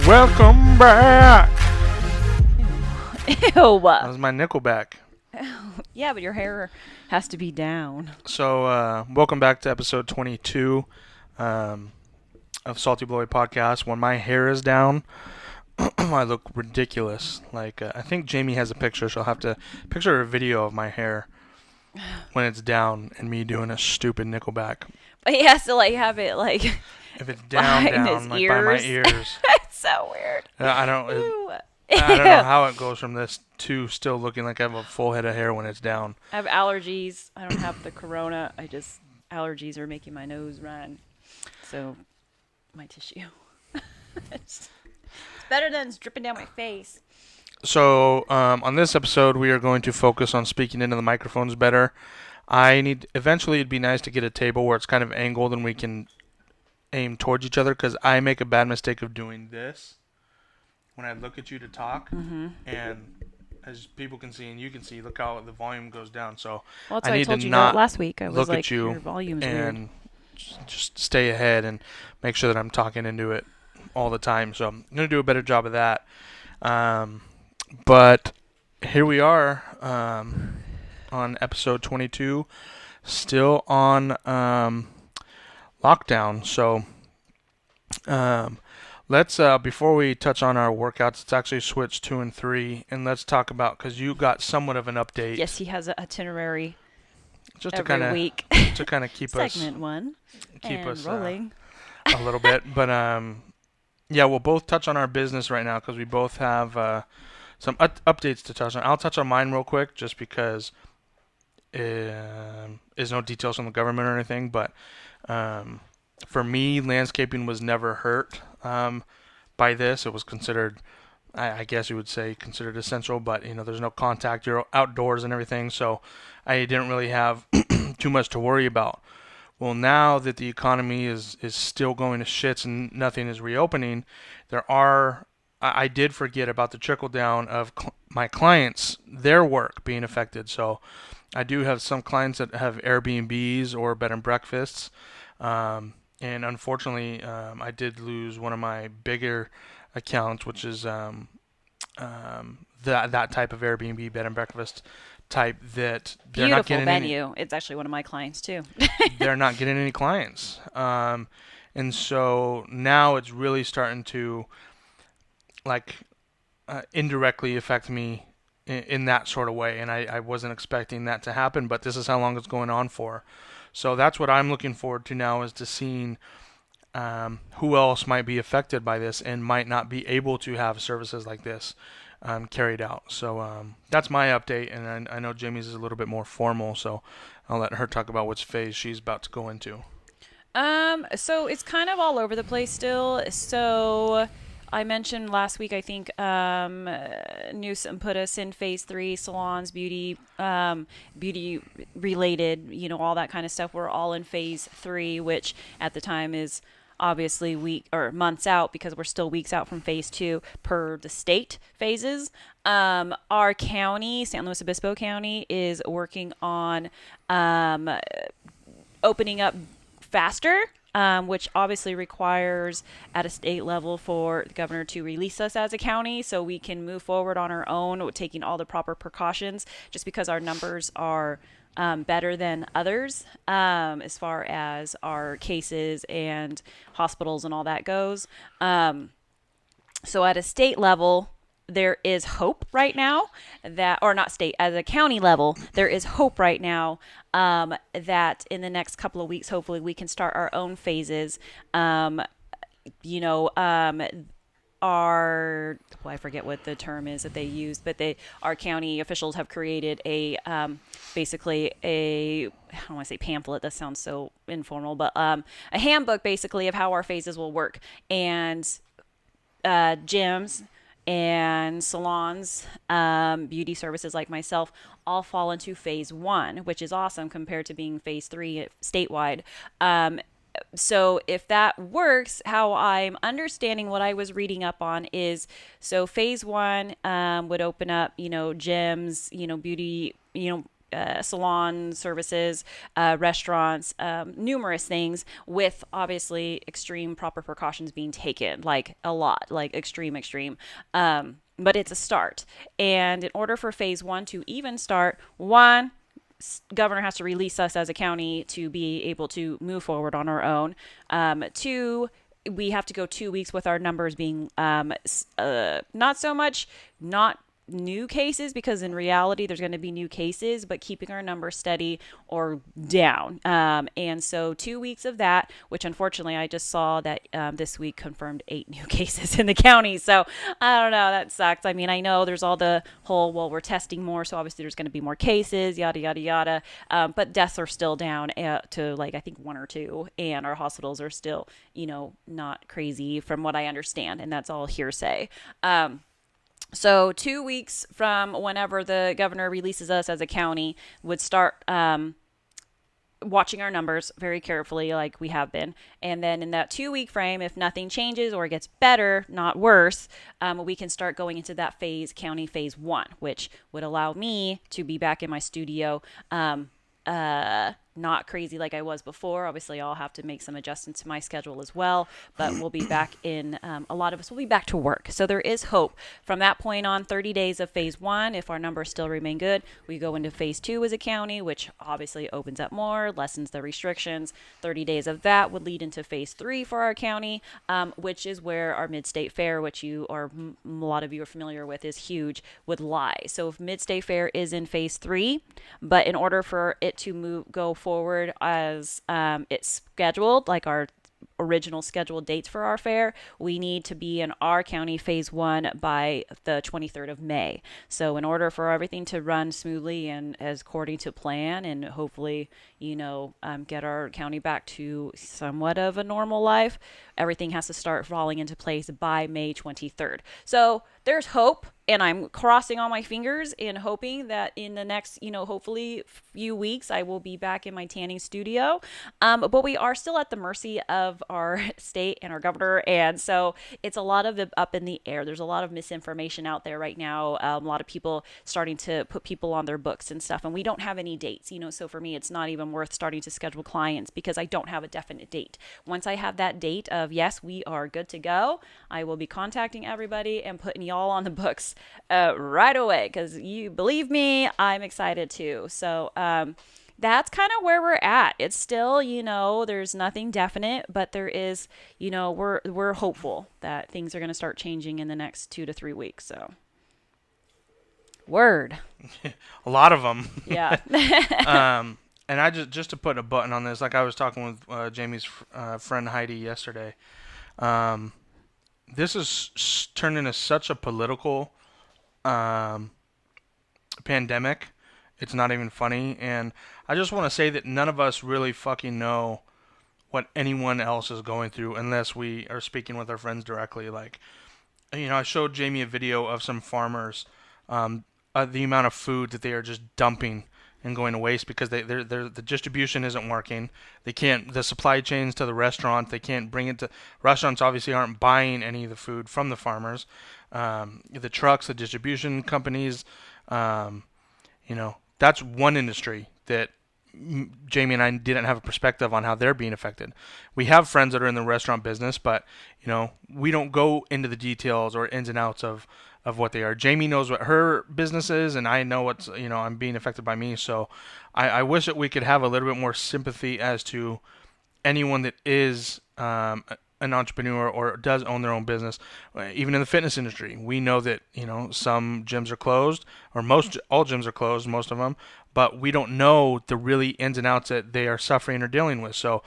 Welcome back. Ew. That was my Nickelback. Yeah, but your hair has to be down. So, welcome back to episode 22 of Salty Blowie podcast. When my hair is down, I look ridiculous. I think Jamie has a picture. She'll have to picture a video of my hair when it's down and me doing a stupid Nickelback. But he has to have it If it's down, behind his like by my ears. ears. It's so weird. I don't Ew. know how it goes from this to still looking like I have a full head of hair when it's down. I have allergies. I don't have the corona. Allergies are making my nose run. So, my tissue. It's better than it's dripping down my face. So, on this episode, we are going to focus on speaking into the microphones better. Eventually, it'd be nice to get a table where it's kind of angled and we can aim towards each other, because I make a bad mistake of doing this when I look at you to talk, and as people can see and you can see, look how the volume goes down. So Well, that's I what I need told to you not last week. I was look like, at you your volume's and weird. just stay ahead and make sure that I'm talking into it all the time. So I'm going to do a better job of that. But here we are on episode 22, still on lockdown. So let's before we touch on our workouts, let's actually switch 2 and 3, and let's talk about, because you got somewhat of an update. Yes, he has an itinerary just every week. to kind of keep us Segment 1. keep and us rolling. A little bit. But yeah, we'll both touch on our business right now because we both have some updates to touch on. I'll touch on mine real quick just because there's no details from the government or anything. But for me, landscaping was never hurt by this. It was considered, I guess you would say, considered essential. But there's no contact. You're outdoors and everything, so I didn't really have too much to worry about. Well, now that the economy is still going to shits and nothing is reopening, I did forget about the trickle down of my clients, their work being affected. So I do have some clients that have Airbnbs or bed and breakfasts. And unfortunately, I did lose one of my bigger accounts, which is that type of Airbnb bed and breakfast type that they're Beautiful not getting venue. It's actually one of my clients too. they're not getting any clients. And so now it's really starting to indirectly affect me in that sort of way. And I wasn't expecting that to happen, but this is how long it's going on for. So that's what I'm looking forward to now, is to seeing who else might be affected by this and might not be able to have services like this carried out. So that's my update, and I know Jamie's is a little bit more formal, so I'll let her talk about which phase she's about to go into. So it's kind of all over the place still. So I mentioned last week, I think, Newsom put us in phase 3, salons, beauty related, all that kind of stuff. We're all in phase 3, which at the time is obviously months out, because we're still weeks out from phase 2 per the state phases. Our county, San Luis Obispo County, is working on opening up faster, which obviously requires at a state level for the governor to release us as a county so we can move forward on our own, taking all the proper precautions, just because our numbers are better than others as far as our cases and hospitals and all that goes. So at a state level, there is hope right now or not state, at a county level, there is hope right now that in the next couple of weeks, hopefully we can start our own phases. I forget what the term is that they use, but our county officials have created basically I don't want to say pamphlet, that sounds so informal, but a handbook basically of how our phases will work. And gyms and salons, beauty services like myself, all fall into phase 1, which is awesome compared to being phase 3 statewide. So if that works, how I'm understanding what I was reading up on is, so phase 1 would open up, gyms, beauty, salon services, restaurants, numerous things, with obviously extreme proper precautions being taken, like a lot, like extreme. But it's a start. And in order for phase one to even start, one, governor has to release us as a county to be able to move forward on our own. Two, we have to go 2 weeks with our numbers being not so much not new cases, because in reality there's going to be new cases, but keeping our numbers steady or down. And so 2 weeks of that, which unfortunately I just saw that this week confirmed 8 new cases in the county. So I don't know, that sucks. I mean, I know there's all the whole, well, we're testing more, so obviously there's going to be more cases, yada yada yada. But deaths are still down to like I think one or two, and our hospitals are still not crazy from what I understand, and that's all hearsay. So 2 weeks from whenever the governor releases us as a county would start watching our numbers very carefully, like we have been. And then in that 2 week frame, if nothing changes or gets better, not worse, we can start going into that county phase one, which would allow me to be back in my studio. Not crazy like I was before. Obviously, I'll have to make some adjustments to my schedule as well, but we'll be back in, a lot of us will be back to work. So there is hope. From that point on, 30 days of phase one, if our numbers still remain good, we go into phase two as a county, which obviously opens up more, lessens the restrictions. 30 days of that would lead into phase three for our county, which is where our mid-state fair, which a lot of you are familiar with, is huge, would lie. So if mid-state fair is in phase three, but in order for it to go forward as it's scheduled, like our original scheduled dates for our fair, we need to be in our county phase one by the 23rd of May. So in order for everything to run smoothly and as according to plan, and hopefully, get our county back to somewhat of a normal life, everything has to start falling into place by May 23rd. So there's hope, and I'm crossing all my fingers and hoping that in the next, hopefully few weeks, I will be back in my tanning studio. But we are still at the mercy of our state and our governor, and so it's a lot of it up in the air. There's a lot of misinformation out there right now. A lot of people starting to put people on their books and stuff, and we don't have any dates. So for me, it's not even worth starting to schedule clients because I don't have a definite date. Once I have that date of yes, we are good to go, I will be contacting everybody and putting y'all on the books right away, because you believe me, I'm excited too. So that's kind of where we're at. It's still, there's nothing definite, but there is, we're hopeful that things are going to start changing in the next 2 to 3 weeks. So word. A lot of them. Yeah. And I just to put a button on this, like I was talking with Jamie's friend Heidi yesterday. This is turned into such a political pandemic. It's not even funny, and I just want to say that none of us really fucking know what anyone else is going through unless we are speaking with our friends directly. Like, I showed Jamie a video of some farmers, the amount of food that they are just dumping and going to waste because the distribution isn't working. They can't, the supply chains to the restaurant, they can't bring it to restaurants. Obviously aren't buying any of the food from the farmers. The trucks, the distribution companies, that's one industry that Jamie and I didn't have a perspective on how they're being affected. We have friends that are in the restaurant business, but we don't go into the details or ins and outs of what they are. Jamie knows what her business is, and I know what's I'm being affected by me. So I wish that we could have a little bit more sympathy as to anyone that is an entrepreneur or does own their own business. Even in the fitness industry, we know that some gyms are closed, or all gyms are closed, most of them, but we don't know the really ins and outs that they are suffering or dealing with. So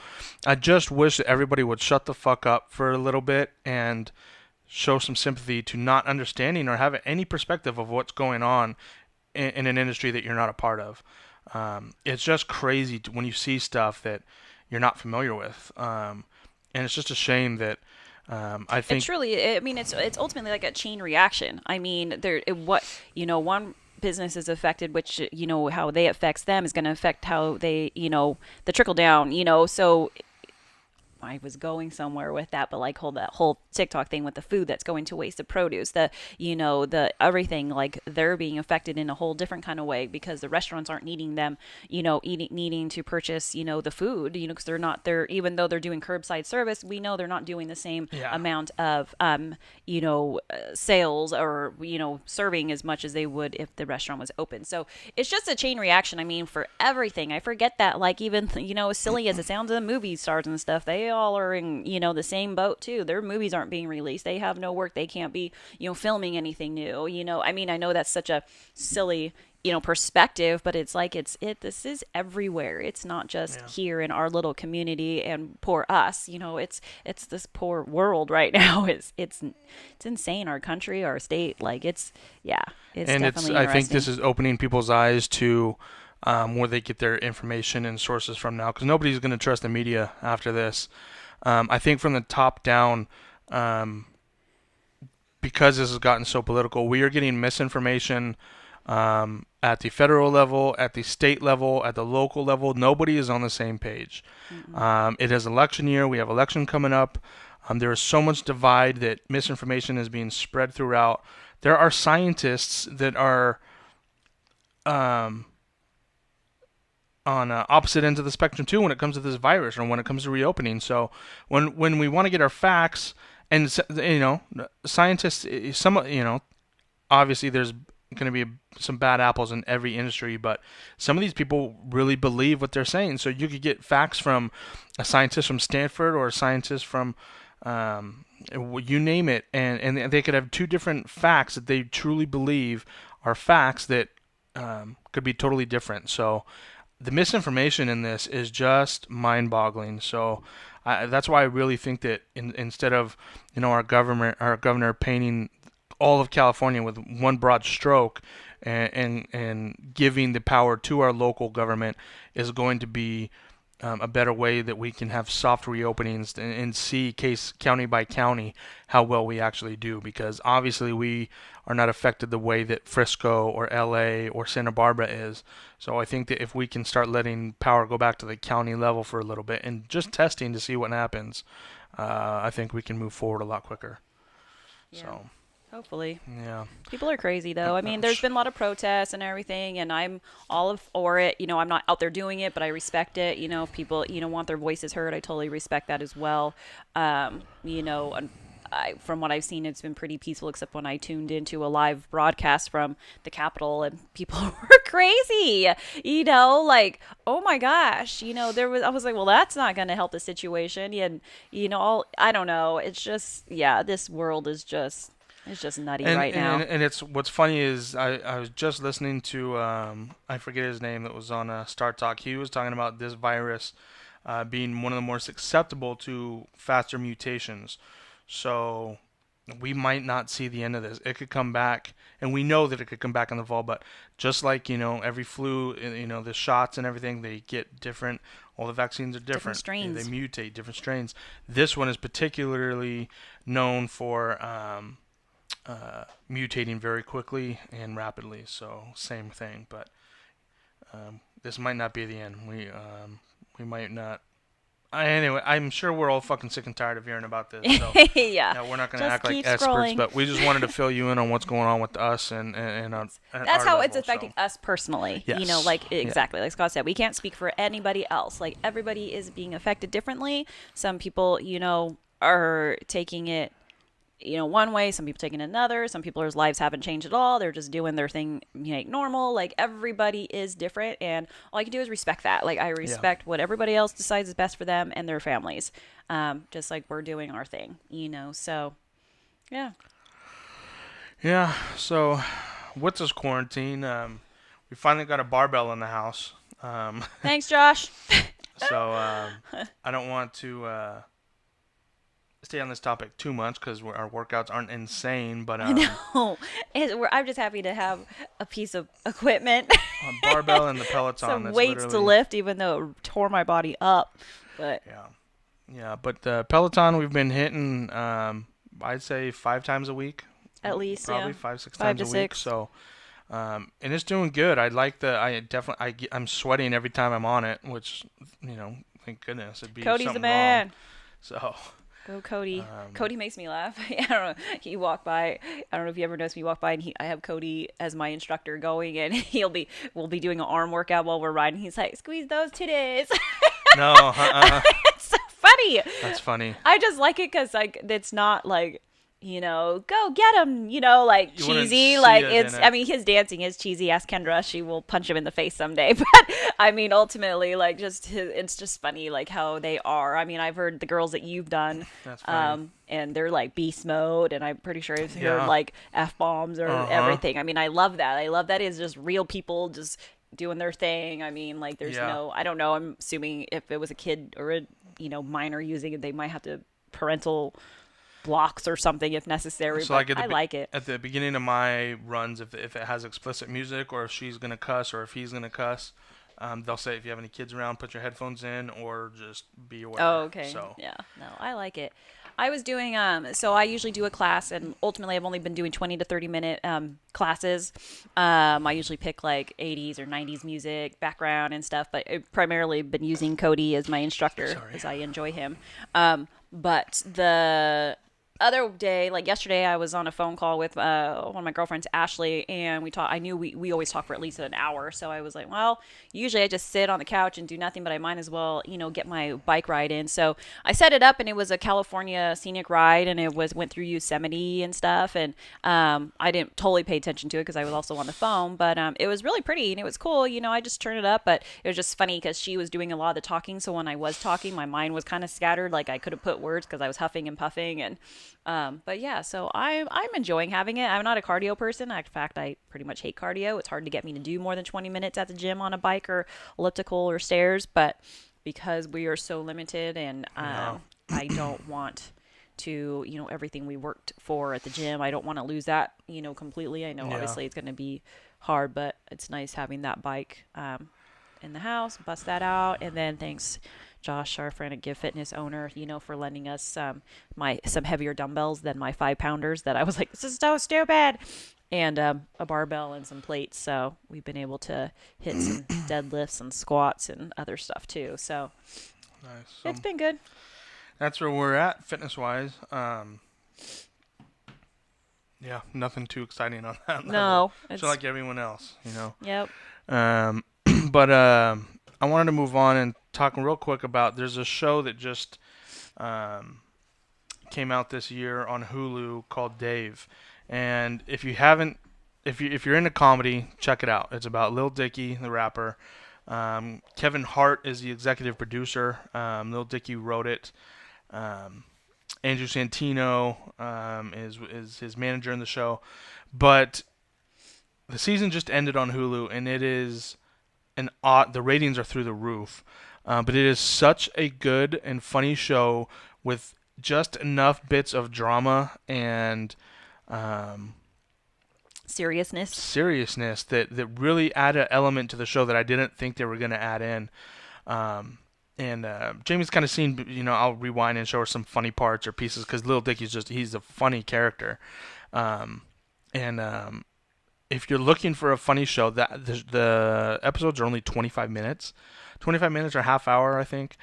I just wish that everybody would shut the fuck up for a little bit and show some sympathy to not understanding or have any perspective of what's going on in an industry that you're not a part of. It's just crazy when you see stuff that you're not familiar with. And it's just a shame that I think It's really, I mean, it's ultimately like a chain reaction. I mean, one business is affected, which, how they affects them is going to affect how they, the trickle down, so I was going somewhere with that, but like whole that whole TikTok thing with the food that's going to waste, the produce, the everything, like they're being affected in a whole different kind of way because the restaurants aren't needing them, eating needing to purchase, the food, because they're even though they're doing curbside service, we know they're not doing the same Yeah. amount of sales or serving as much as they would if the restaurant was open. So it's just a chain reaction. I mean, for everything. I forget that, like, even as silly as it sounds, the movie stars and stuff, they all are in the same boat too. Their movies aren't being released. They have no work. They can't be filming anything new. I mean, I know that's such a silly perspective, but it's like this is everywhere. It's not just Yeah. here in our little community and poor us. It's this poor world right now. It's insane. Our country, our state, like yeah, it's And definitely I think this interesting. is opening people's eyes to where they get their information and sources from now, because nobody's going to trust the media after this. I think from the top down, um, because this has gotten so political, we are getting misinformation at the federal level, at the state level, at the local level. Nobody is on the same page. Mm-mm. It is election year. We have election coming up. There is so much divide that misinformation is being spread throughout. There are scientists that are um, on opposite ends of the spectrum too when it comes to this virus or when it comes to reopening. So when we want to get our facts, and scientists, some obviously there's going to be some bad apples in every industry, but some of these people really believe what they're saying. So you could get facts from a scientist from Stanford or a scientist from you name it, and they could have two different facts that they truly believe are facts that could be totally different. So the misinformation in this is just mind-boggling. So that's why I really think that instead of our governor painting all of California with one broad stroke and giving the power to our local government is going to be a better way that we can have soft reopenings and see case county by county how well we actually do, because obviously we are not affected the way that Frisco or LA or Santa Barbara is. So I think that if we can start letting power go back to the county level for a little bit and just testing to see what happens, I think we can move forward a lot quicker. Yeah, So hopefully. yeah. People are crazy though. I mean, there's been a lot of protests and everything, and I'm all of for it. I'm not out there doing it, but I respect it. If people want their voices heard, I totally respect that as well. And from what I've seen, it's been pretty peaceful, except when I tuned into a live broadcast from the Capitol, and people were crazy. Like, oh my gosh, I was like, well, that's not going to help the situation. And I don't know. It's just, yeah, this world is just it's just nutty And, right and now. and it's what's funny is I was just listening to I forget his name that was on Star Talk. He was talking about this virus being one of the more susceptible to faster mutations. So we might not see the end of this. It could come back, and we know that it could come back in the fall. But just like every flu, the shots and everything, they get different. All the vaccines are Different different. They strains. mutate, different strains. This one is particularly known for mutating very quickly and rapidly. So same thing, but this might not be the end. We might not. Anyway, I'm sure we're all fucking sick and tired of hearing about this. So Yeah. we're not going to Just act like keep experts, scrolling. but we just wanted to fill you in on what's going on with us and at That's our how it's level. affecting So us personally. yes, Like yeah, exactly like Scott said, we can't speak for anybody else. Like everybody is being affected differently. Some people, are taking it one way, some people taking another, some people's lives haven't changed at all, they're just doing their thing like normal. Like everybody is different, and all I can do is respect that. Like I yeah, respect what everybody else decides is best for them and their families, just like we're doing our thing, so yeah. yeah. So what's this quarantine? We finally got a barbell in the house. Um, Thanks, Josh. so I don't want to stay on this topic too much because our workouts aren't insane, but I know. I'm just happy to have a piece of equipment, a barbell and the Peloton. some That's weights to literally lift, even though it tore my body up. But yeah, yeah. But the Peloton we've been hitting, I'd say 5 times a week, at least, probably yeah, 5 6 five times to a week. six. So and it's doing good. I like the. I definitely. I'm sweating every time I'm on it, which thank goodness. It'd be Cody's the something wrong. man. So, Go Cody. um, Cody makes me laugh. I don't know. He walked by. I don't know if you ever noticed me walk by, and I have Cody as my instructor going, and we'll be doing an arm workout while we're riding. He's like, squeeze those titties. no, It's so funny. that's funny. I just like it because like it's not like go get him, like You wouldn't cheesy. see Like it in it's, it. I mean, his dancing is cheesy. Ask Kendra, she will punch him in the face someday. But I mean, ultimately, like it's just funny, like how they are. I mean, I've heard the girls that you've done, That's funny. and they're like beast mode, and I'm pretty sure I've heard Yeah. like f bombs or Uh huh. everything. I mean, I love that. I love that it's just real people just doing their thing. I mean, like there's Yeah. no, I don't know. I'm assuming if it was a kid or a minor using it, they might have to parental blocks or something if necessary. So But like I like it. at the beginning of my runs, if it has explicit music or if she's gonna cuss or if he's gonna cuss, they'll say if you have any kids around, put your headphones in or just be aware. Oh, okay. So Yeah. No, I like it. I was doing so I usually do a class, and ultimately I've only been doing 20 to 30 minute classes. I usually pick like 80s or 90s music background and stuff, but I've primarily been using Cody as my instructor sorry. as I enjoy him. But the other day, like yesterday, I was on a phone call with one of my girlfriends, Ashley, and we talked. I knew we always talk for at least an hour, so I was like, well, usually I just sit on the couch and do nothing, but I might as well, get my bike ride in. So I set it up, and it was a California scenic ride, and it went through Yosemite and stuff, and I didn't totally pay attention to it because I was also on the phone, but it was really pretty and it was cool. I just turned it up, but it was just funny because she was doing a lot of the talking, so when I was talking, my mind was kind of scattered, like I could have put words because I was huffing and puffing, and but yeah, so I'm enjoying having it. I'm not a cardio person. In fact, I pretty much hate cardio. It's hard to get me to do more than 20 minutes at the gym on a bike or elliptical or stairs. But because we are so limited, and Yeah. I don't want to, everything we worked for at the gym, I don't want to lose that, completely. I know Yeah. obviously it's going to be hard, but it's nice having that bike in the house, bust that out, and then thanks Josh, our friend at Give Fitness owner, for lending us some heavier dumbbells than my 5 pounders that I was like, this is so stupid, and a barbell and some plates. So we've been able to hit some deadlifts and squats and other stuff too. So Nice. So it's been good. that's where we're at fitness wise. Yeah, nothing too exciting on that level. No, it's So like everyone else, yep. Um, but I wanted to move on and talk real quick about there's a show that just um, came out this year on Hulu called Dave, and if you haven't, if you're into comedy, check it out. It's about Lil Dicky, the rapper. Kevin Hart is the executive producer. Lil Dicky wrote it. Um, Andrew Santino is his manager in the show, but the season just ended on Hulu, and it is the ratings are through the roof. But it is such a good and funny show with just enough bits of drama and Seriousness. seriousness that really add an element to the show that I didn't think they were going to add in. And Jamie's kind of seen, I'll rewind and show her some funny parts or pieces because Lil Dicky's he's a funny character. And if you're looking for a funny show, that the episodes are only 25 minutes. 25 minutes or half hour, I think.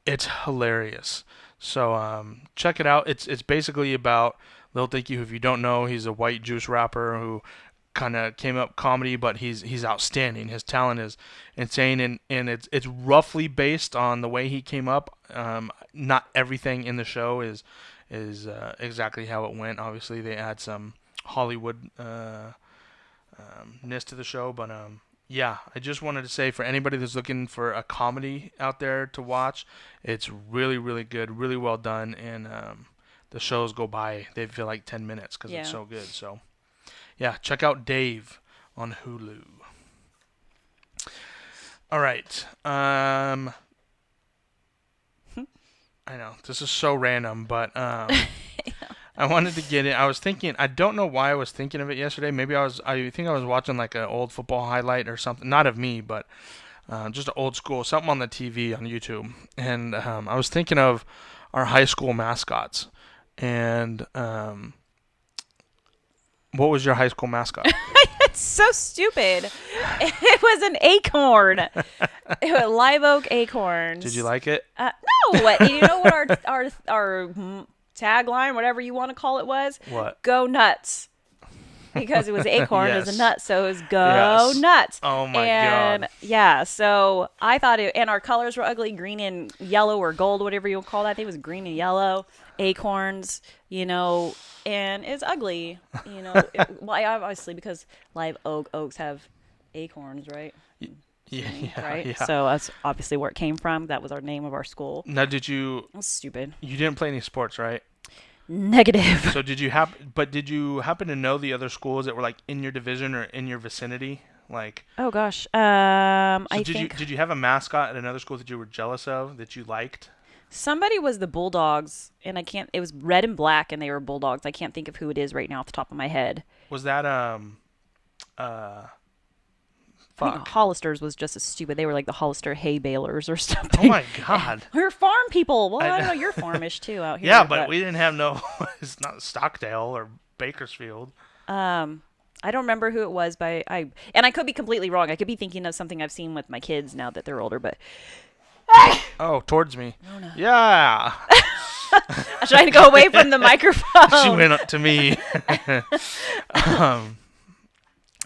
It's hilarious. So check it out. It's basically about Lil Dicky, who, if you don't know, he's a white juice rapper who kind of came up comedy, but he's outstanding. His talent is insane, and it's roughly based on the way he came up. Not everything in the show is exactly how it went. Obviously, they add some Hollywood ness to the show, but yeah, I just wanted to say for anybody that's looking for a comedy out there to watch, it's really, really good, really well done, and the shows go by, they feel like 10 minutes because it's Yeah. so good. So yeah, check out Dave on Hulu. All right. I know this is so random, but I wanted to get it. I was thinking. I don't know why I was thinking of it yesterday. Maybe I think I was watching like an old football highlight or something. Not of me, but just an old school something on the TV on YouTube. And I was thinking of our high school mascots. And what was your high school mascot? It's so stupid. It was an acorn. It was live oak acorns. Did you like it? No, and you know what our tagline, whatever you want to call it, was? What? Go nuts. Because it was acorn as a Yes. nut, so it was go Yes. nuts. Oh my And god. yeah, so I thought it, and our colors were ugly, green and yellow or gold, whatever you call that. I think it was green and yellow, acorns, and it's ugly, well, obviously because live oaks have acorns, right? Yeah, yeah, Right. yeah. So that's obviously where it came from. That was our name of our school. Now, did you? That's stupid. You didn't play any sports, right? Negative. So did you happen to know the other schools that were like in your division or in your vicinity? Like, Oh gosh. so I did you think did you have a mascot at another school that you were jealous of that you liked? somebody was the Bulldogs, and I can't. It was red and black, and they were Bulldogs. I can't think of who it is right now off the top of my head. Was that uh I think fuck? Hollisters was just as stupid. They were like the Hollister hay balers or Oh something. my god. We're farm people. Well, I I- don't know. You're farmish too out here. Yeah, but we didn't have no. It's not Stockdale or Bakersfield. I don't remember who it was, but I could be completely wrong. I could be thinking of something I've seen with my kids now that they're older. But Oh, towards me. oh no, Yeah. I'm trying to go away from the microphone. She went up to me. um,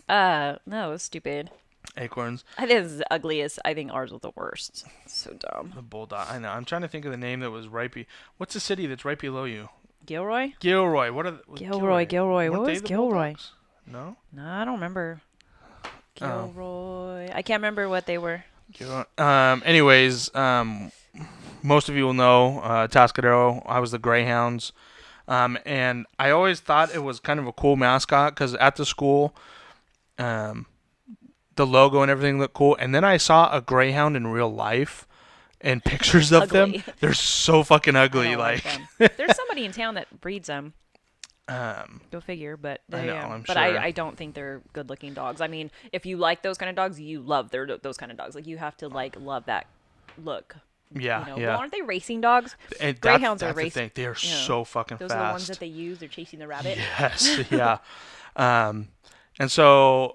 No, it was stupid. Acorns. I think this is the ugliest. I think ours was the worst. So dumb. The bulldog. I know. I'm trying to think of the name that was right. What's the city that's right below you? Gilroy? Gilroy. What are the, Gilroy. Weren't What they was the Gilroy? Bulldogs? No. No, I don't remember. Oh. Gilroy. I can't remember what they were. Gilroy. Anyways, most of you will know Tascadero. I was the Greyhounds, and I always thought it was kind of a cool mascot because at the school, the logo and everything looked cool. And then I saw a Greyhound in real life and pictures of them. Ugly. They're so fucking I ugly. don't Like, them. There's somebody in town that breeds them. Go figure, but I they, know, I'm but sure. I don't think they're good-looking dogs. I mean, if you like those kind of dogs, you love those kind of dogs. Like you have to love that look. yeah, Well, yeah. aren't they racing dogs? And Greyhounds are that's the racing. thing. They are Yeah. so fucking Those fast. are the ones that they use. They're chasing the rabbit. Yes, yeah. And so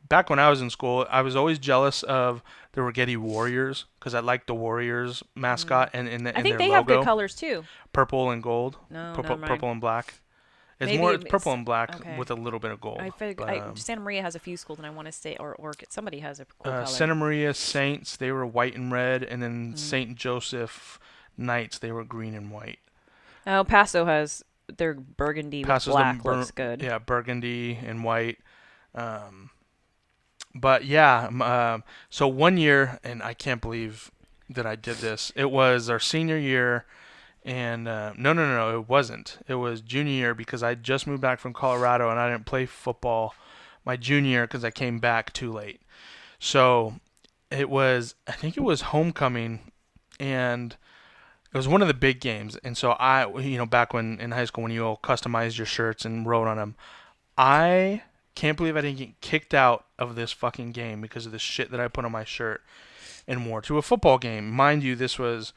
back when I was in school, I was always jealous of the Rigetti Warriors because I liked the Warriors mascot and in I think their they have logo, good colors too. purple and gold, No, purple, never mind. purple and black. It's Maybe more it's- purple and black okay. with a little bit of gold. I figured But, Santa Maria has a few schools, and I want to say or somebody has a cool color. Santa Maria Saints, they were white and red, and Mm. then Saint Joseph Knights, they were green and white. Oh, Paso has their burgundy Passes with them black. Looks good. Yeah, burgundy and white. But yeah, so one year, and I can't believe that I did this. It was our senior year, and no, it wasn't. It was junior year because I just moved back from Colorado and I didn't play football my junior year because I came back too late. So I think it was homecoming, and it was one of the big games. And so back when in high school when you all customized your shirts and wrote on them, I can't believe I didn't get kicked out of this fucking game because of the shit that I put on my shirt and wore to a football game. Mind you, this was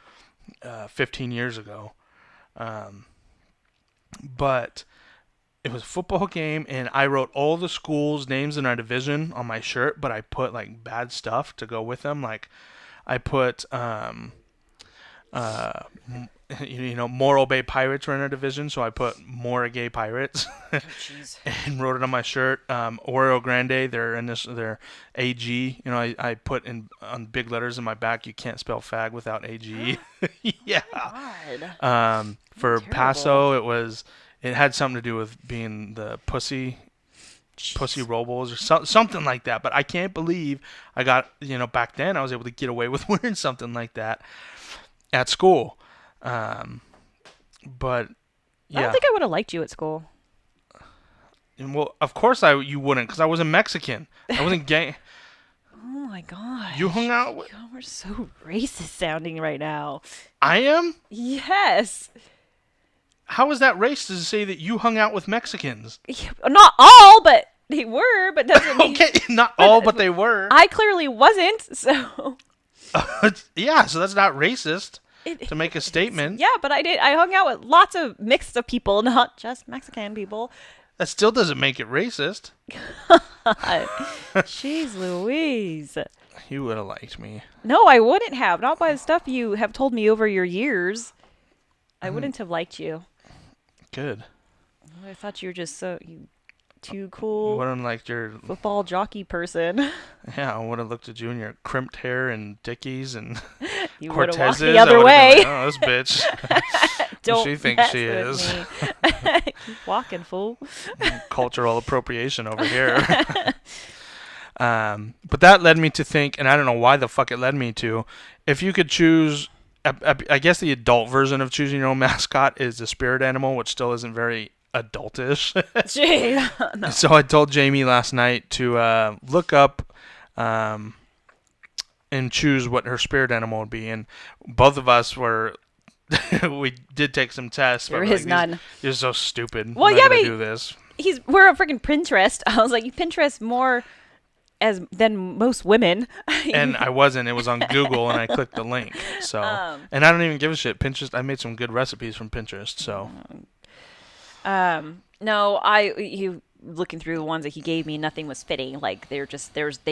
15 years ago. But it was a football game, and I wrote all the schools' names in our division on my shirt, but I put like bad stuff to go with them. Like I put Morro Bay Pirates were in our division, so I put Mora Gay Pirates Oh, jeez. and wrote it on my shirt. Oreo Grande, they're AG. I put in on big letters in my back, you can't spell fag without AG. Yeah. God. For Terrible. Paso, it had something to do with being the pussy Jeez. robles or something like that. But I can't believe I got, back then I was able to get away with wearing something like that at school. But yeah. I don't think I would have liked you at school. And, well, of course you wouldn't, because I wasn't Mexican. I wasn't gay. Oh my god. You hung out with... We're so racist sounding right now. I am? Yes. How is that racist to say that you hung out with Mexicans? Not all, but they were. But doesn't mean Okay, not all, but they were. I clearly wasn't. So Yeah, so that's not racist it, to make a statement. yeah, but I did. I hung out with lots of mixed of people, not just Mexican people. That still doesn't make it racist. Jeez Louise. You would have liked me. No, I wouldn't have. Not by the stuff you have told me over your years. I I'm wouldn't have liked you. good. I thought you were just too cool Wouldn't like your football jockey person. yeah. I would have looked at you in your crimped hair and Dickies and You would have walked the Cortezes. I other would have been way. like, oh, this bitch. Who Don't she thinks mess she with is. me. Keep walking, fool. Cultural appropriation over here. But that led me to think, and I don't know why the fuck it led me to, if you could choose, I guess the adult version of choosing your own mascot is the spirit animal, which still isn't very adultish. Gee, no. So I told Jamie last night to look up and choose what her spirit animal would be, and both of us were. We did take some tests, but There we're is none. You're so stupid. Well, I'm yeah, not gonna but do this. We're a freaking Pinterest. I was like, you Pinterest more than most women. And I wasn't. It was on Google, and I clicked the link. So, and I don't even give a shit. Pinterest. I made some good recipes from Pinterest. So, No, you looking through the ones that he gave me, nothing was fitting. Like they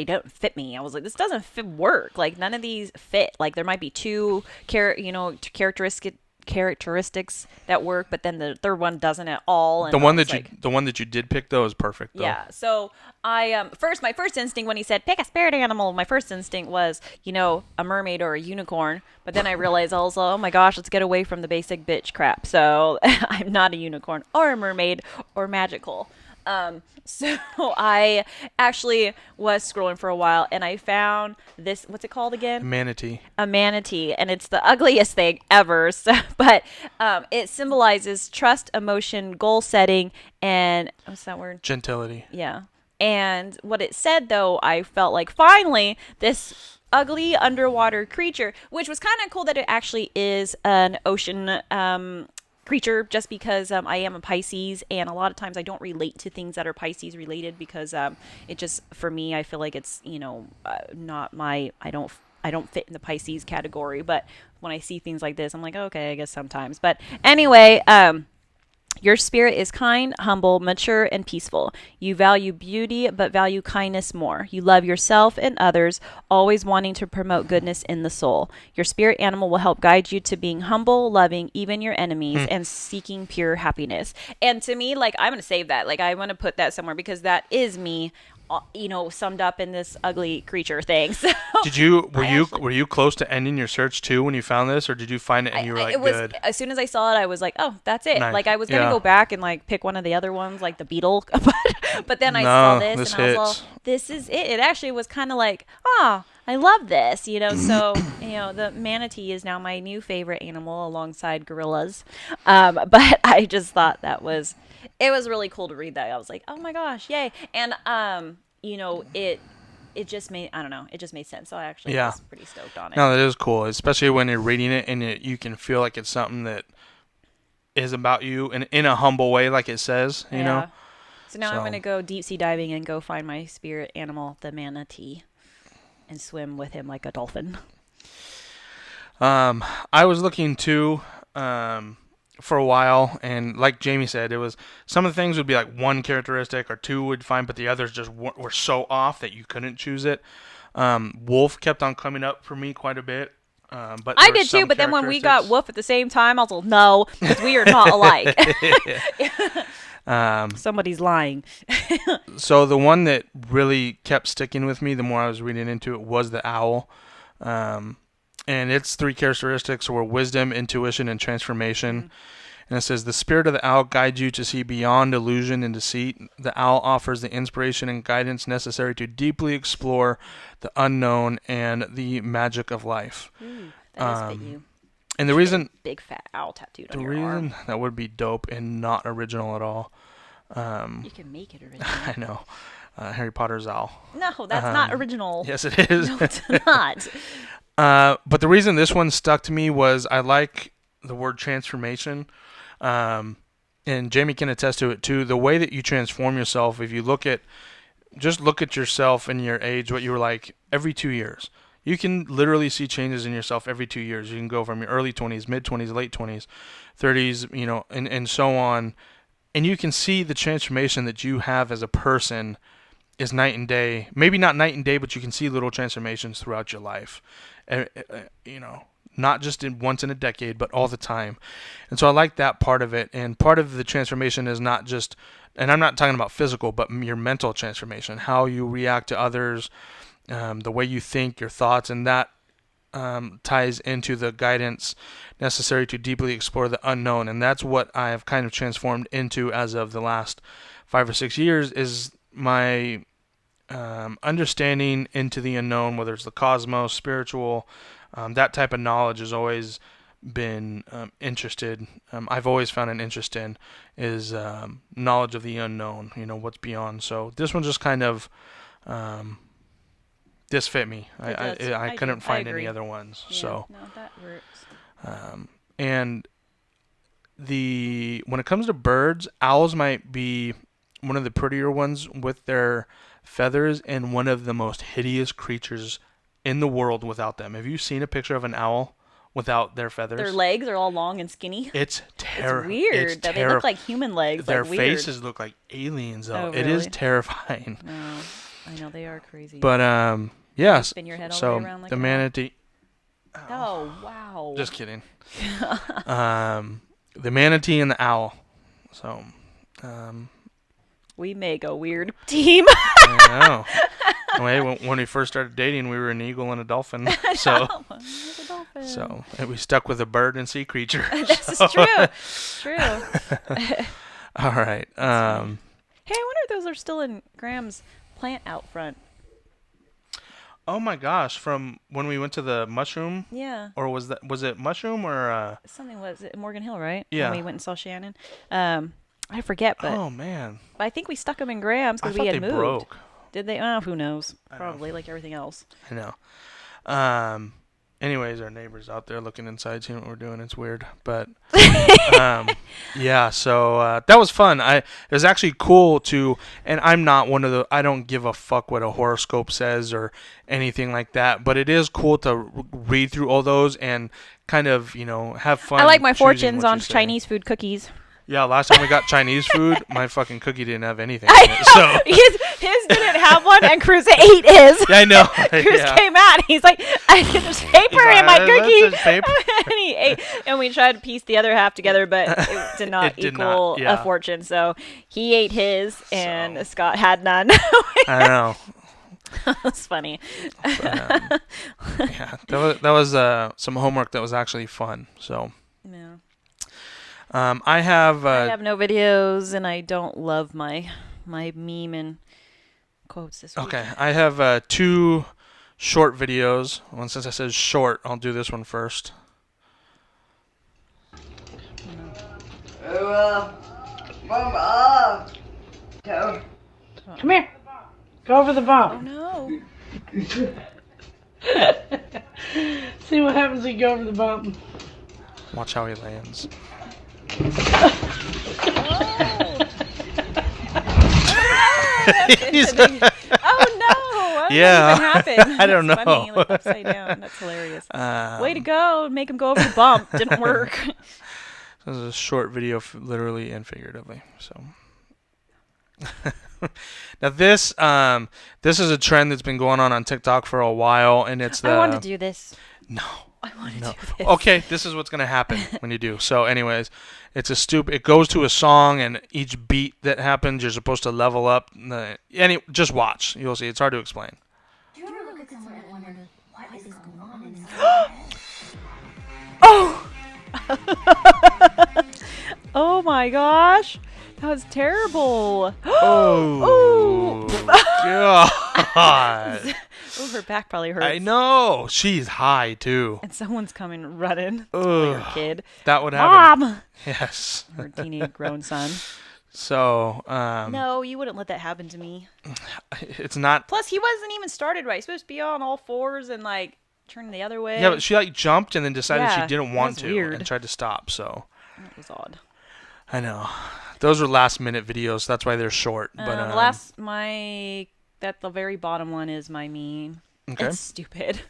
don't fit me. I was like, this doesn't work. Like none of these fit. Like there might be two characteristics that work, but then the third one doesn't at all. And the one that you did pick though is perfect. Though. yeah. So I my first instinct when he said pick a spirit animal, my first instinct was a mermaid or a unicorn. But then I realized also, oh my gosh, let's get away from the basic bitch crap. So I'm not a unicorn or a mermaid or magical. So I actually was scrolling for a while and I found this, what's it called again? Manatee. A manatee, and it's the ugliest thing ever. So, but it symbolizes trust, emotion, goal setting, and what's that word? Gentility. Yeah. And what it said, though, I felt like finally this ugly underwater creature, which was kind of cool that it actually is an ocean creature, just because I am a Pisces, and a lot of times I don't relate to things that are Pisces related because it just, for me, I feel like it's not my I don't fit in the Pisces category. But when I see things like this, I'm like, okay, I guess sometimes. But anyway, your spirit is kind, humble, mature, and peaceful. You value beauty, but value kindness more. You love yourself and others, always wanting to promote goodness in the soul. Your spirit animal will help guide you to being humble, loving even your enemies, and seeking pure happiness. And to me, like, I'm going to save that. Like, I want to put that somewhere because that is me, summed up in this ugly creature thing. So were you close to ending your search too when you found this, or did you find it and you were like, good? As soon as I saw it, I was like, oh, that's it. Nice. Like I was gonna Yeah. go back and like pick one of the other ones, like the beetle, but then I No, saw this this and I was hits. all, this is it. It actually was kind of like, oh, I love this, So the manatee is now my new favorite animal alongside gorillas. But I just thought it was really cool to read that. I was like, oh my gosh, yay! And it just made, I don't know, it just made sense. So I actually Yeah. was pretty stoked on it. No, that is cool, especially when you're reading it and you can feel like it's something that is about you in a humble way, like it says. You know. So now I'm So- going to go deep sea diving and go find my spirit animal, the manatee, and swim with him like a dolphin. I was looking too for a while, and like Jamie said, it was some of the things would be like one characteristic or two would find, but the others just were so off that you couldn't choose it. Wolf kept on coming up for me quite a bit. But I there were did too, some but then when we got characteristics- Wolf at the same time, I was like, no, because we are not alike. Somebody's lying. So the one that really kept sticking with me the more I was reading into it was the owl. And its three characteristics were wisdom, intuition, and transformation. Mm-hmm. And it says, the spirit of the owl guides you to see beyond illusion and deceit. The owl offers the inspiration and guidance necessary to deeply explore the unknown and the magic of life. That is fit you. And the reason Big fat owl tattooed the on your reason arm. that would be dope and not original at all. You can make it original. I know. Harry Potter's owl. No, that's not original. Yes, it is. No, it's not. But the reason this one stuck to me was I like the word transformation. And Jamie can attest to it too. The way that you transform yourself, if you look at yourself and your age, what you were like every 2 years. You can literally see changes in yourself every 2 years. You can go from your early 20s, mid 20s, late 20s, 30s, and so on. and you can see the transformation that you have as a person is night and day. Maybe not night and day, but you can see little transformations throughout your life. You know, not just once in a decade, but all the time. And so I like that part of it. And part of the transformation is not just, and I'm not talking about physical, but your mental transformation, how you react to others, the way you think, your thoughts, and that ties into the guidance necessary to deeply explore the unknown. And that's what I have kind of transformed into as of the last 5 or 6 years, is my understanding into the unknown, whether it's the cosmos, spiritual, that type of knowledge has always been interested. I've always found an interest in is knowledge of the unknown, what's beyond. So this one just kind of this fit me. I couldn't find any other ones. Yeah, so no, that works. And when it comes to birds, owls might be one of the prettier ones with their feathers, and one of the most hideous creatures in the world without them. Have you seen a picture of an owl without their feathers? Their legs are all long and skinny. It's terrible. It's weird. They look like human legs. Their weird. faces look like aliens, though. Oh, really? It is terrifying. No, I know they are crazy. But yes. Spin your head all So the way around like the that? manatee. Oh wow. Just kidding. The manatee and the owl. So. We make a weird team. I know. When we first started dating, we were an eagle and a dolphin. So we stuck with a bird and sea creature. This is true. True. All right. Hey, I wonder if those are still in Graham's plant out front. Oh my gosh! From when we went to the mushroom. Yeah. Or was it mushroom or? Something was it Morgan Hill, right? Yeah. When we went and saw Shannon. I forget, but. Oh man. But I think we stuck them in Graham's because we had moved. Broke. Did they? Oh, who knows? Probably like everything else. I know. Anyways, our neighbors out there looking inside, seeing what we're doing. It's weird, but yeah. So that was fun. It was actually cool to, and I'm not one of the. I don't give a fuck what a horoscope says or anything like that. But it is cool to read through all those and kind of have fun. I like my choosing fortunes what on you say. Chinese food cookies. Yeah, last time we got Chinese food, my fucking cookie didn't have anything I in it. know. So His didn't have one, and Cruz ate his. I know. Cruz Yeah. came out, and he's like, "There's paper He's in my like, cookie." "That's just paper." And he ate, and we tried to piece the other half together, but it did not It did equal not, yeah. a fortune. So he ate his, and So. Scott had none. I know. That's funny. But, yeah, that was some homework that was actually fun. So Yeah. I have I have no videos, and I don't love my meme and quotes this week. okay. I have 2 short videos. Well, since I said short, I'll do this one first. Come here. Go over the Oh bump. no! See what happens when you go over the bump. Watch how he lands. Oh no! Yeah. What happened? I don't That's funny, know. like upside down. That's hilarious. Um, Way to go! Make him go over the bump. Didn't work. This is a short video, literally and figuratively. So. Now this is a trend that's been going on TikTok for a while, and it's the. I want to do this. No. I want to do this. Okay, this is what's gonna happen when you do. So, anyways, it goes to a song, and each beat that happens, you're supposed to level up. Just watch. You'll see. It's hard to explain. Do you ever look at someone and wonder what is going on inside their head? Oh! Oh my gosh! That was terrible. Oh, God. Oh, her back probably hurts. I know. She's high, too. And someone's coming running. It's Ugh. probably her kid. That would happen. Mom! Yes. Her teenage grown son. So, No, you wouldn't let that happen to me. it's not. Plus, he wasn't even started right. He's supposed to be on all fours and, like, turn the other way. Yeah, but she, jumped and then decided Yeah, she didn't that want was to weird. and tried to stop, so. That was odd. I know. Those were last-minute videos. That's why they're short. But The very bottom one is my meme. Okay. It's stupid.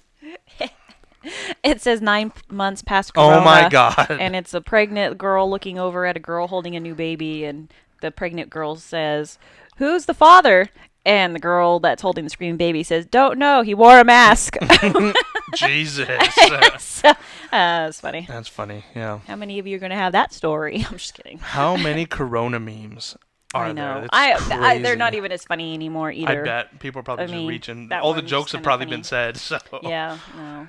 It says 9 months past corona. Oh, my God. And it's a pregnant girl looking over at a girl holding a new baby, and the pregnant girl says, "Who's the father?" And the girl that's holding the screaming baby says, "Don't know. He wore a mask." Jesus. So, it's funny. That's funny. Yeah. How many of you are going to have that story? I'm just kidding. How many Corona memes are I know. there? It's they're crazy. not even as funny anymore I either. bet people are probably I just mean, reaching. that All the one's jokes have kinda probably funny. been said. So. Yeah, no.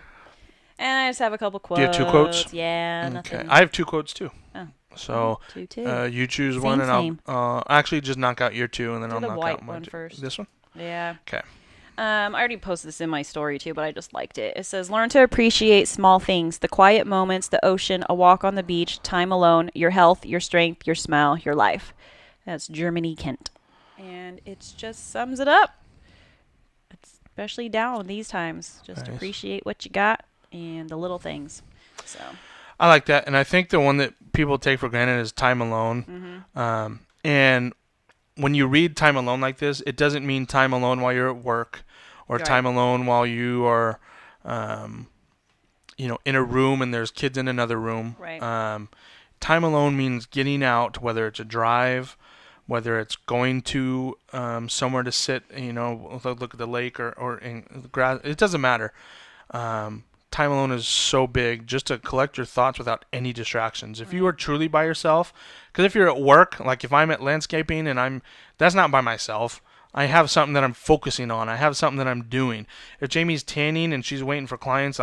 And I just have a couple quotes. Do you have two quotes? Yeah, Okay. nothing. I have two quotes too. Oh, So two. you choose Same, one, and same. I'll actually just knock out your two, and then Do I'll the knock white out my one two. first. This one? Yeah. Okay. I already posted this in my story too, but I just liked it. It says, "Learn to appreciate small things, the quiet moments, the ocean, a walk on the beach, time alone, your health, your strength, your smile, your life." That's Germany Kent. And it just sums it up. Especially down these times. Just Nice. appreciate what you got and the little things. So, I like that, and I think the one that people take for granted is time alone. And when you read time alone like this, it doesn't mean time alone while you're at work, or Right. time alone while you are, in a room and there's kids in another room. Right. Time alone means getting out, whether it's a drive, whether it's going to somewhere to sit, look at the lake or in the grass. It doesn't matter. Time alone is so big, just to collect your thoughts without any distractions. If you are truly by yourself, because if you're at work, like if I'm at landscaping and that's not by myself. I have something that I'm focusing on. I have something that I'm doing. If Jamie's tanning and she's waiting for clients,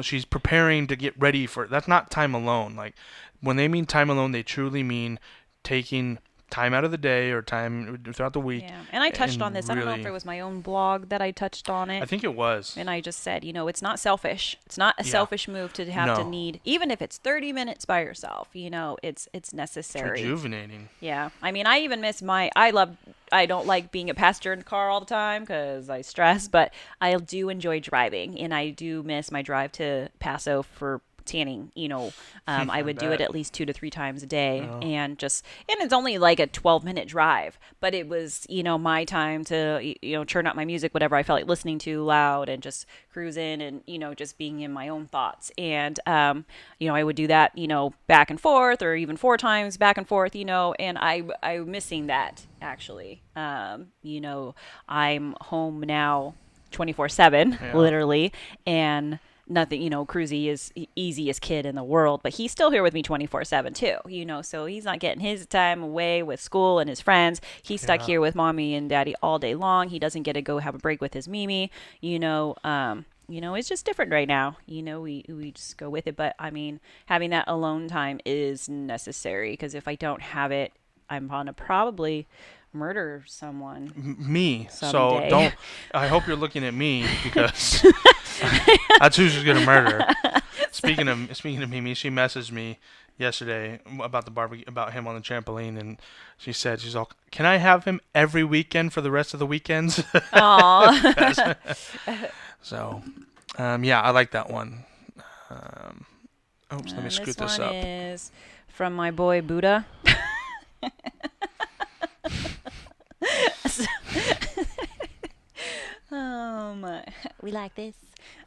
she's preparing to get ready that's not time alone. Like, when they mean time alone, they truly mean taking time out of the day or time throughout the week. Yeah. And I touched and on this. I don't know if really- it was my own blog that I touched on it. I think it was. And I just said, it's not selfish. It's not a Yeah. selfish move to have to No. need, even if it's 30 minutes by yourself, it's necessary. Rejuvenating. Yeah. I mean, I even miss I don't like being a passenger in the car all the time because I stress, but I do enjoy driving, and I do miss my drive to Paso for tanning. I would do it bet. at least 2 to 3 times a day, and it's only like a 12-minute drive, but it was, my time to, churn out my music, whatever I felt like listening to loud, and just cruising and, just being in my own thoughts. And, I would do that, back and forth, or even 4 times back and forth, and I'm missing that actually. I'm home now 24/7, Yeah. literally, and nothing, Cruzy is easiest kid in the world, but he's still here with me 24/7 too, so he's not getting his time away with school and his friends. He's stuck here with mommy and daddy all day long. He doesn't get to go have a break with his Mimi, it's just different right now. We just go with it. But I mean, having that alone time is necessary, because if I don't have it, I'm gonna probably murder someone. Me. Someday. So don't. I hope you're looking at me, because that's who she's gonna murder. Speaking of Mimi, she messaged me yesterday about the barbecue, about him on the trampoline, and she's all, "Can I have him every weekend for the rest of the weekends?" Aw. So, yeah, I like that one. Oops, let me scoot this one up. is from my boy Buddha. We like this.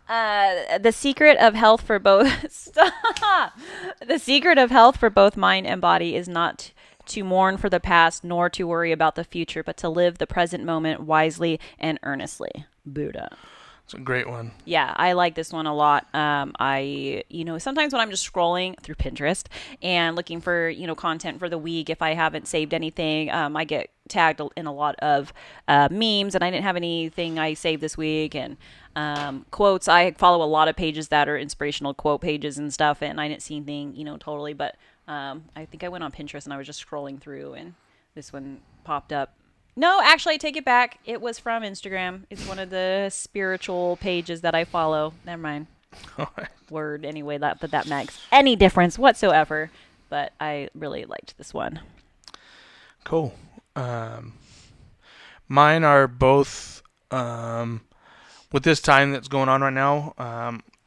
The secret of health for both stop. The secret of health for both mind and body is not to mourn for the past, nor to worry about the future, but to live the present moment wisely and earnestly. Buddha. It's a great one. Yeah, I like this one a lot. Sometimes when I'm just scrolling through Pinterest and looking for, content for the week, if I haven't saved anything, I get tagged in a lot of memes, and I didn't have anything I saved this week. And quotes, I follow a lot of pages that are inspirational quote pages and stuff, and I didn't see anything, totally. But I think I went on Pinterest and I was just scrolling through, and this one popped up. No, actually, I take it back. It was from Instagram. It's one of the spiritual pages that I follow. Never mind. Word, anyway, that makes any difference whatsoever. But I really liked this one. Cool. Mine are both, with this time that's going on right now,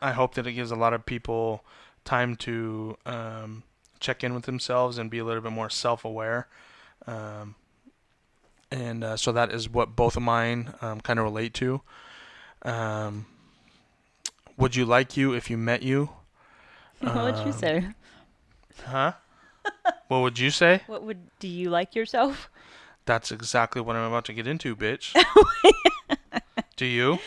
I hope that it gives a lot of people time to check in with themselves and be a little bit more self-aware. And so that is what both of mine kind of relate to. Would you like you if you met you? What'd you say? Huh? What would you say? Do you like yourself? That's exactly what I'm about to get into, bitch. Do you?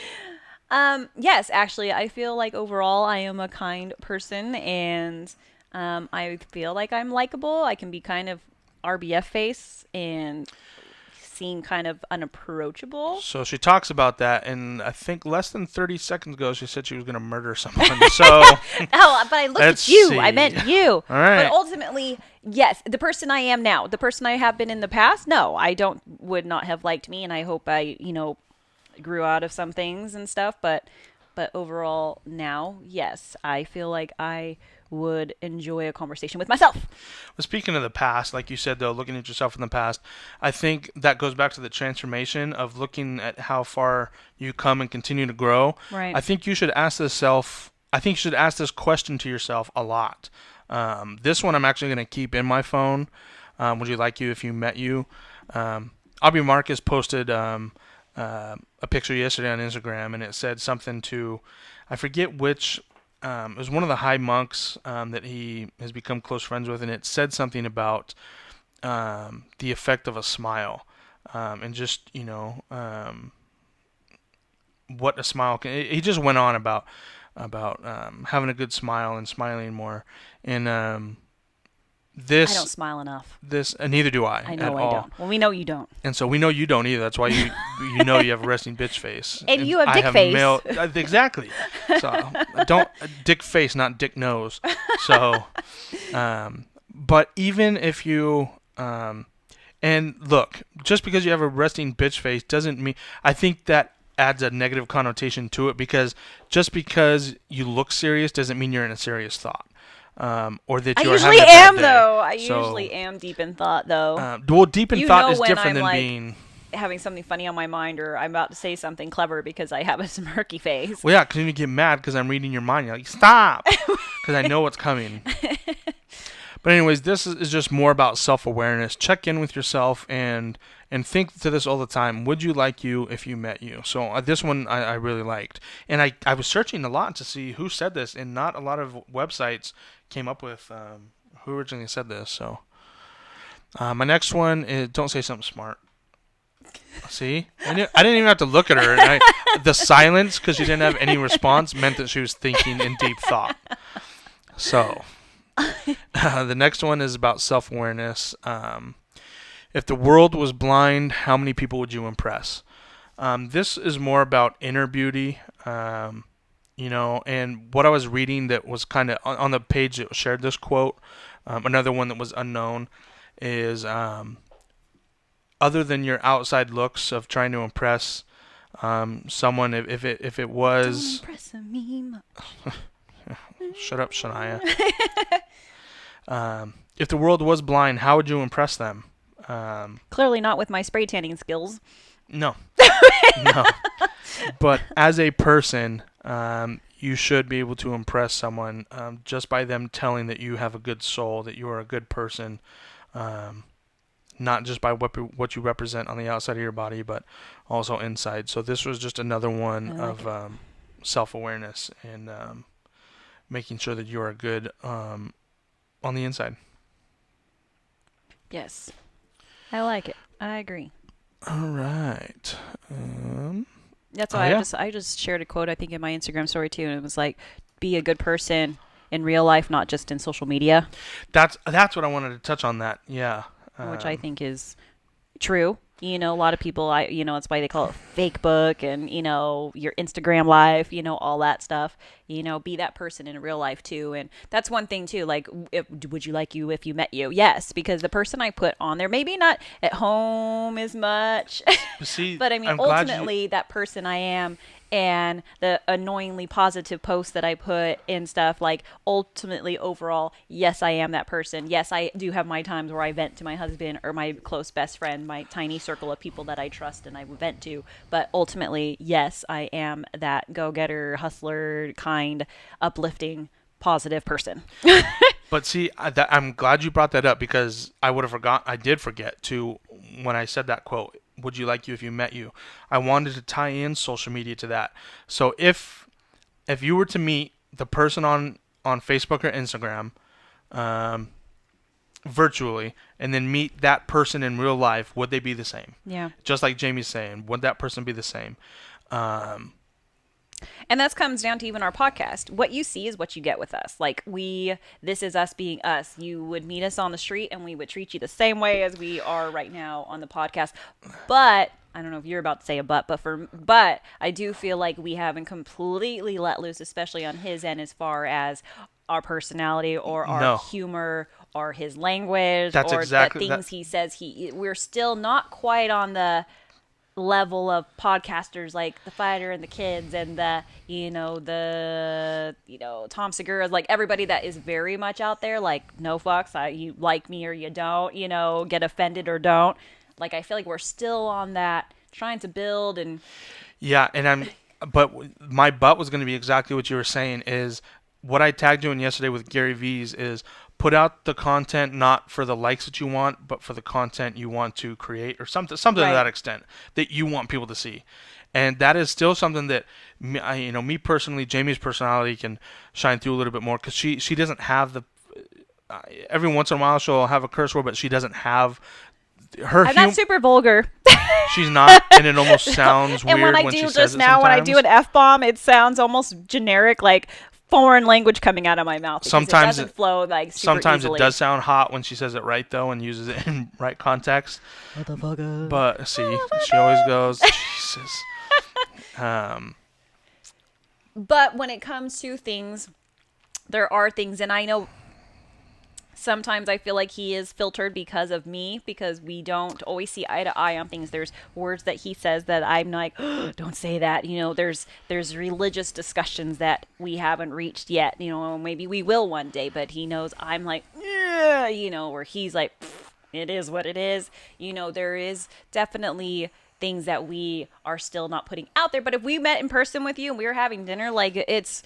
Yes, actually, I feel like overall I am a kind person, and I feel like I'm likable. I can be kind of RBF face and seem kind of unapproachable. So she talks about that, and I think less than 30 seconds ago she said she was going to murder someone. So Oh, but I looked let's at you. see. I meant you. All right. But ultimately, yes, the person I am now, the person I have been in the past, no, I don't would not have liked me, and I hope I, grew out of some things and stuff, but overall now, yes, I feel like I would enjoy a conversation with myself. Well, speaking of the past, like you said, though, looking at yourself in the past, I think that goes back to the transformation of looking at how far you come and continue to grow. Right. I think you should ask this question to yourself a lot. This one I'm actually going to keep in my phone. Would you like you if you met you? Aubrey Marcus posted a picture yesterday on Instagram, and it said something to, I forget which. It was one of the high monks that he has become close friends with, and it said something about the effect of a smile, and just what a smile can. He just went on about having a good smile and smiling more, and I don't this smile enough. and neither do I I at know I all. don't. Well, we know you don't. And so we know you don't either. That's why you have a resting bitch face. And you have I dick face. Exactly. So don't dick face, not dick nose. So, but even if you and look, just because you have a resting bitch face doesn't mean. I think that adds a negative connotation to it, because just because you look serious doesn't mean you're in a serious thought. Or that I you're usually having a bad am day. though. I So, usually am deep in thought though. well, deep in You thought know is when different I'm than like being. having something funny on my mind, or I'm about to say something clever because I have a smirky face. Well, yeah, because you get mad because I'm reading your mind. You're like, stop, because I know what's coming. But anyways, this is just more about self-awareness. Check in with yourself and think to this all the time. Would you like you if you met you? So this one I really liked. And I was searching a lot to see who said this, and not a lot of websites came up with who originally said this. So my next one is don't say something smart. See? I didn't even have to look at her. And the silence, because she didn't have any response, meant that she was thinking in deep thought. So the next one is about self-awareness. If the world was blind, how many people would you impress? This is more about inner beauty, and what I was reading that was kind of on the page that shared this quote. Another one that was unknown is other than your outside looks of trying to impress someone, if it was. Don't impress me. Shut up, Shania. If the world was blind, how would you impress them? Clearly not with my spray tanning skills. No. No. But as a person, you should be able to impress someone just by them telling that you have a good soul, that you are a good person, not just by what you represent on the outside of your body, but also inside. So this was just another one of self-awareness and making sure that you are good on the inside. Yes. I like it. I agree. All right. That's why I just shared a quote, I think, in my Instagram story too, and it was like, be a good person in real life, not just in social media. That's what I wanted to touch on. That, yeah. Which I think is true. A lot of people, that's why they call it fake book and, your Instagram life, all that stuff. Be that person in real life too. And that's one thing too. Like, would you like you if you met you? Yes, because the person I put on there, maybe not at home as much, See, but I mean, ultimately, that person I am, and the annoyingly positive posts that I put and stuff, like, ultimately, overall, yes, I am that person. Yes, I do have my times where I vent to my husband or my close best friend, my tiny circle of people that I trust and I vent to. But ultimately, yes, I am that go-getter, hustler, kind, uplifting, positive person. But see, I'm glad you brought that up, because I did forget to, when I said that quote, would you like you if you met you? I wanted to tie in social media to that. So if you were to meet the person on Facebook or Instagram, virtually and then meet that person in real life, would they be the same? Yeah. Just like Jamie's saying, would that person be the same? Um, And that comes down to even our podcast. What you see is what you get with us. Like this is us being us. You would meet us on the street and we would treat you the same way as we are right now on the podcast. But I don't know if you're about to say a but I do feel like we haven't completely let loose, especially on his end, as far as our personality or our No. humor or his language That's or exactly- the things he says. We're still not quite on the level of podcasters like the Fighter and the Kids and Tom Segura's, like everybody that is very much out there, like no fucks, you like me or you don't, get offended or don't. Like I feel like we're still on that trying to build and Yeah, but my butt was going to be exactly what you were saying. Is what I tagged you in yesterday with Gary V's is put out the content not for the likes that you want, but for the content you want to create, or something Right. to that extent that you want people to see. And that is still something that me personally, Jamie's personality can shine through a little bit more, because she doesn't have the. Every once in a while she'll have a curse word, but she doesn't have her. I'm not super vulgar. She's not, and it almost sounds And weird when I when she do says just it now, when I do sometimes. an F-bomb, it sounds almost generic, like foreign language coming out of my mouth. Because Sometimes it doesn't flow like super Sometimes easily. it does sound hot when she says it right, though, and uses it in right context. Motherfucker. But see, she always goes, Jesus. But when it comes to things, there are things, and I know sometimes I feel like he is filtered because of me, because we don't always see eye to eye on things. There's words that he says that I'm like, oh, don't say that. There's religious discussions that we haven't reached yet. Maybe we will one day, but he knows I'm like, where he's like, it is what it is. There is definitely things that we are still not putting out there. But if we met in person with you and we were having dinner, like it's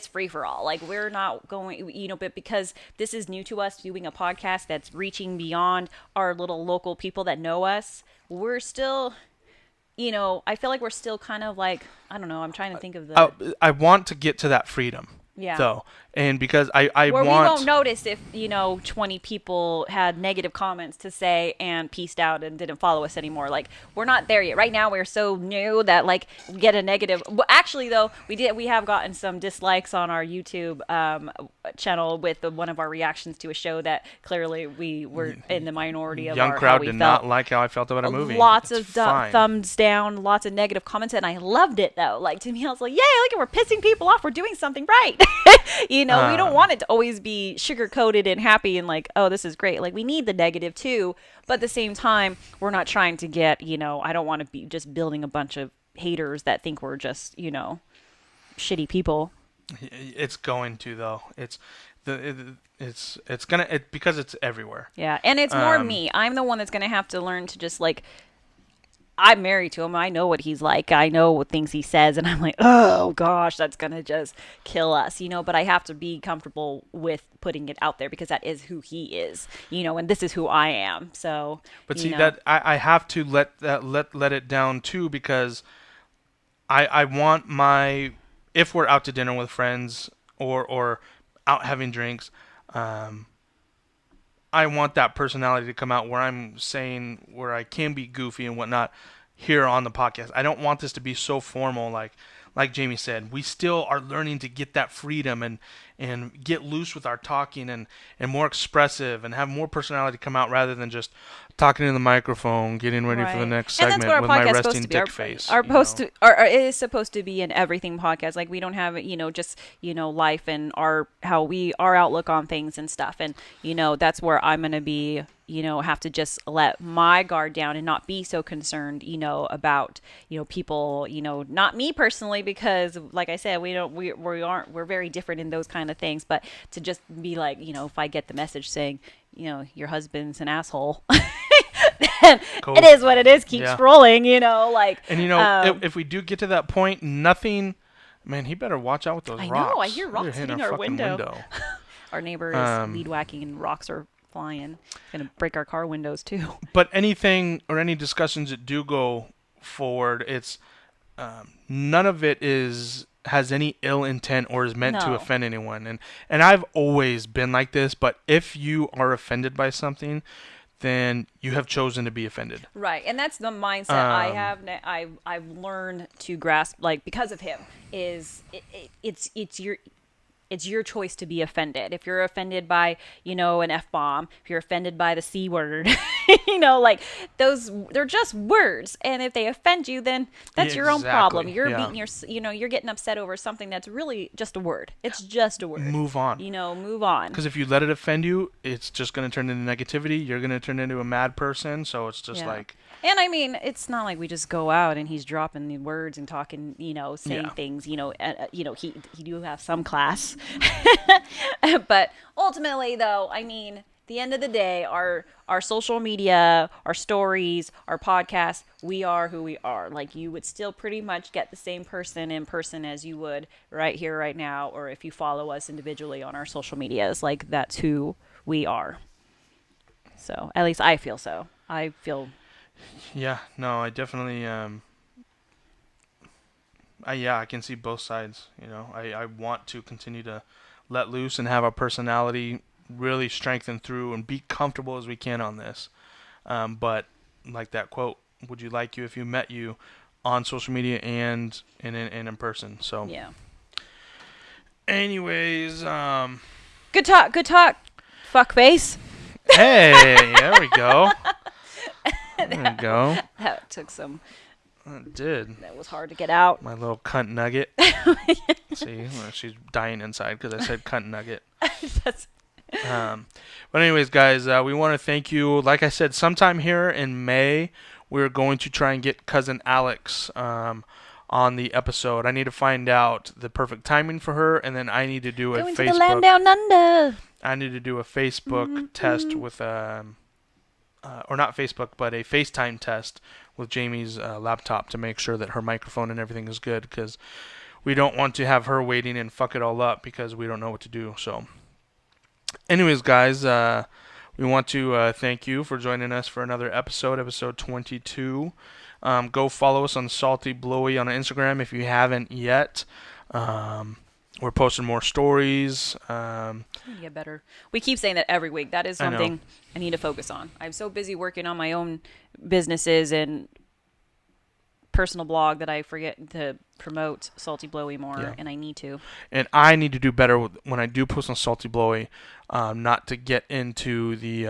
free for all. Like we're not going, but because this is new to us, doing a podcast that's reaching beyond our little local people that know us, we're still, I feel like we're still kind of like, I don't know, I'm trying to think of the I want to get to that freedom, Yeah. though. And because I where want... we won't notice if 20 people had negative comments to say and pieced out and didn't follow us anymore. Like we're not there yet. Right now we're so new that like we get a negative. Well, actually though, we have gotten some dislikes on our YouTube channel with one of our reactions to a show that clearly we were in the minority of young how crowd we did felt. not like how I felt about a movie. Lots It's of fine. thumbs down, lots of negative comments, and I loved it though. Like to me, I was like, "Yay! Look, we're pissing people off. We're doing something right." We don't want it to always be sugar coated and happy and like, "Oh, this is great." Like we need the negative too, but at the same time, we're not trying to get. I don't want to be just building a bunch of haters that think we're just shitty people. It's going to, though. It's gonna because it's everywhere. Yeah, and it's more me. I'm the one that's gonna have to learn to just like. I'm married to him. I know what he's like. I know what things he says, and I'm like, oh gosh, that's gonna just kill us, But I have to be comfortable with putting it out there because that is who he is, and this is who I am. So, But see that I have to let it down too, because I want if we're out to dinner with friends or out having drinks, I want that personality to come out where I'm saying, where I can be goofy and whatnot here on the podcast. I don't want this to be so formal, like Jamie said. We still are learning to get that freedom and get loose with our talking and more expressive and have more personality come out, rather than just talking in the microphone, getting ready for the next and segment that's what our with my podcast is resting supposed to be. dick face. It is supposed to be an everything podcast. Like we don't have just life and our outlook on things and stuff. And that's where I'm gonna be. Have to just let my guard down and not be so concerned, about people, not me personally, because like I said, we're very different in those kind of things. But to just be like, if I get the message saying, your husband's an asshole. Then Cool. It is what it is. Keep Yeah. scrolling, And if we do get to that point, nothing. Man, he better watch out with those I rocks. know, I hear rocks They're hitting our our fucking window. Our neighbor is lead whacking and rocks are flying. It's gonna break our car windows too. But anything or any discussions that do go forward, it's none of it has any ill intent or is meant to No. offend anyone. And I've always been like this, but if you are offended by something, then you have chosen to be offended. Right, and that's the mindset I Um, have. I've learned to grasp, like, because of him, it's your choice to be offended. If you're offended by, an F-bomb, if you're offended by the C word, like those, they're just words. And if they offend you, then that's your own problem. Exactly, You're yeah. beating you're getting upset over something that's really just a word. It's just a word. Move on. Move on. Because if you let it offend you, it's just going to turn into negativity. You're going to turn into a mad person. So it's just Yeah. like, And I mean, it's not like we just go out and he's dropping the words and talking, saying Yeah. things. He do have some class, but ultimately, though, I mean, the end of the day, our social media, our stories, our podcasts, we are who we are. Like, you would still pretty much get the same person in person as you would right here, right now, or if you follow us individually on our social medias. Like, that's who we are. So at least I feel so. I feel. yeah, no, I definitely, I can see both sides. I want to continue to let loose and have our personality really strengthen through and be comfortable as we can on this. But like that quote, would you like you if you met you on social media and in person? So, Yeah. anyways, Good talk. Good talk. Fuck face. hey, there we go. There we go. That took some. It did. That was hard to get out. My little cunt nugget. See, well, she's dying inside because I said cunt nugget. That's, But anyways, guys, we want to thank you. Like I said, sometime here in May, we're going to try and get cousin Alex on the episode. I need to find out the perfect timing for her, and then I need to do a going to the land Facebook. down under. I need to do a Facebook test with or not Facebook, but a FaceTime test with Jamie's laptop to make sure that her microphone and everything is good, because we don't want to have her waiting and fuck it all up because we don't know what to do. So, anyways, guys, we want to thank you for joining us for another episode 22. Go follow us on Salty Blowie on Instagram if you haven't yet. We're posting more stories. We need to get better. We keep saying that every week. That is I know. something I need to focus on. I'm so busy working on my own businesses and personal blog that I forget to promote Salty Blowy more, Yeah. and I need to. And I need to do better when I do post on Salty Blowy, not to get into the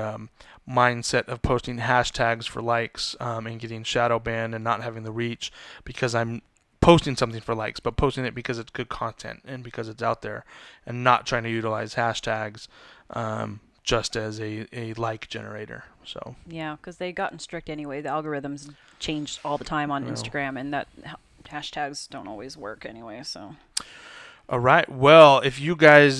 mindset of posting hashtags for likes and getting shadow banned and not having the reach, because I'm posting something for likes, but posting it because it's good content and because it's out there, and not trying to utilize hashtags just as a like generator. So, Yeah, because they've gotten strict anyway. The algorithms change all the time on I know. Instagram, and that hashtags don't always work anyway. So all right. Well, if you guys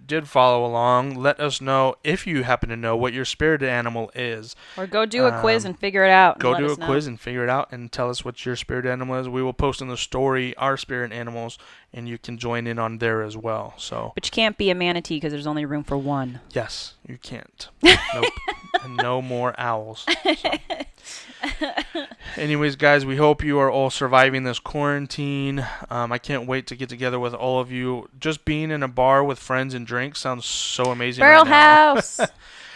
did follow along, let us know if you happen to know what your spirited animal is. or go do a quiz and figure it out. Go and do let a us know. quiz and figure it out and tell us what your spirit animal is. We will post in the story our spirit animals, and you can join in on there as well. So, But you can't be a manatee because there's only room for one. yes, you can't. Nope. And no more owls. So. Anyways, guys, we hope you are all surviving this quarantine. I can't wait to get together with all of you. Just being in a bar with friends and drinks sounds so amazing. Barrel right now. House,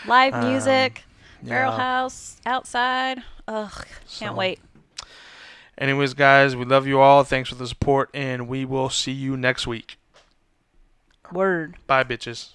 live music, Barrel Yeah. House, outside. Ugh, can't So- wait. Anyways, guys, we love you all. Thanks for the support, and we will see you next week. Word. Bye, bitches.